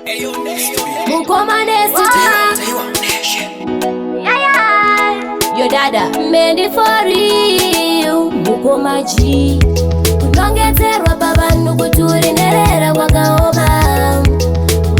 Mukoma Yo dada mendi for you Mukoma G Kunongeterwa pavanhu kuturi nerera wakaoma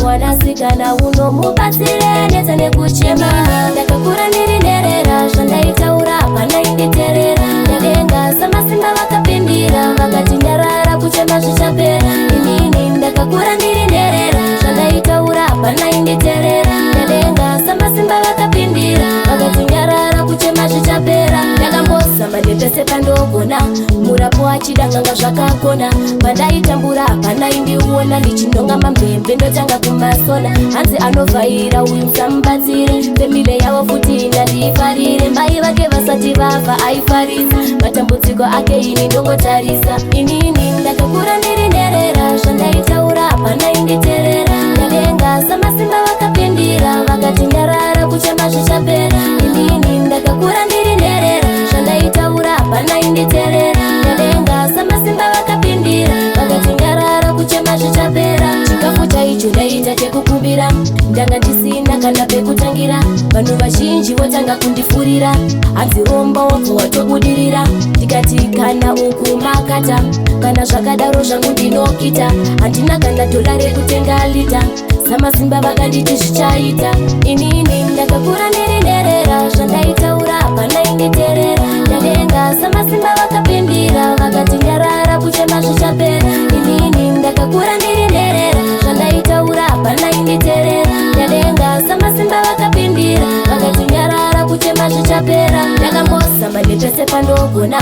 Mwanasikana uno mubatsire netse nekuchema Ndakakura ndiri nerera zvandaitaura hapana inditerera Ndadenga samasimba vakapindira vakati nyarara kuchema zvichapera Inini ndakakura ndiri nerera zvandaitaura hapana inditerera Ndadenga samasimba vakapindira vakati nyarara kuchema zvichapera Ndakambozama nepese pandogona murapo wachidanganga zvakakona Pandaitambura hapana indiuona ndichinonga mambembe ndotanga kumasona Hanzi anovhaira uyu musamubatsire Femile yavo futi ndandiifarire Mai vake vasati vafa aifarisa Matambudziko ake ini ndongotarisa Inini ndakakura ndiri nerera zvandaitaura hapana inditerera Ndadenga samasimba vakapindira vakati nyarara kuchema zvichapera Inini ndakakura ndiri nerera zvandaitaura hapana inditerera Ndadenga samasimba vakapindira vakati nyarara kuchema zvichapera Chikafu chaicho ndaita chekukumbira ndanga ndisina kana pekutangira Vanhu vazhinji votanga kundifurira Hanzi romba wobva watobudirira Ndikati kana uku makata Kana zvakadaro zvangu ndinokita Handina kana dola rekutenga lita Samasimba vakanditi zvichaita Inini ndakakura ndiri nerera zvandaitaura hapana inditerera Ndadenga samasimba vakapindira vakati nyarara kuchema zvichapera Inini ndakakura ndiri nerera zvandaitaura hapana inditerera Ndadenga samasimba vakapindira vakati nyarara kuchema zvichapera Ndakambozama nepese pandogona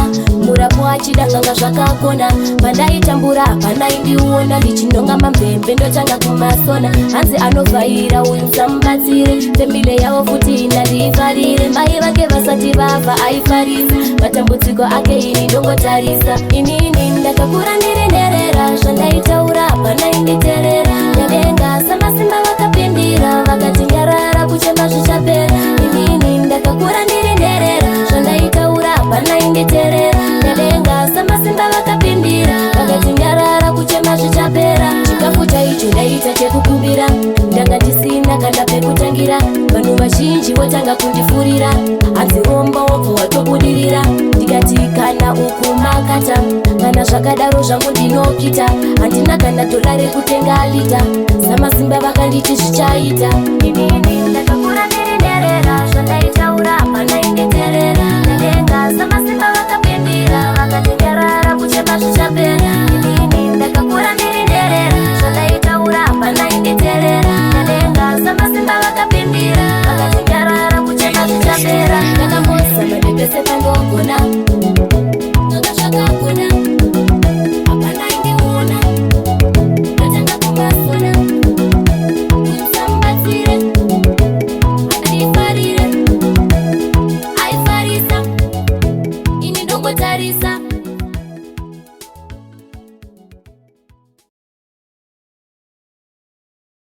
murapo wachidanganga zvakakona Pandaitambura hapana indiuona ndichinonga mambembe ndotanga kumasona Hanzi anovhaira uyu musamubatsire Femile yavo futi ndandiifarire Mai vake vasati vafa aifarisa Matambudziko ake ini ndongotarisa Inini ndakakura ndiri nerera zvandaitaura hapana inditerera Ndadenga samasimba vakapindira vakati nyarara kuchema zvichapera Inini ndakakura ndiri nerera zvandaitaura hapana inditerera Ndadenga samasimba vakapindira vakati nyarara kuchema zvichapera Chikafu chaicho ndaita chekukumbira ndanga ndisina kana pekutangira Vanhu vazhinji votanga kundifurira Hanzi romba wobva watobudirira Ndikati kana uku makata Kana zvakadaro zvangu ndinokita Handina kana dola rekutenga lita Samasimba vakanditi zvichaita Inini ndakakura ndiri nerera zvandaitaura hapana inditerera Ndadenga samasimba vakapindira vakati nyarara kuchema zvichapera Inini ndakakura ndiri nerera zvandaitaura hapana inditerera Ndadenga samasimba vakapindira vakati nyarara kuchema zvichapera Ndakambozama nepese pandogona Ndanga zvakakona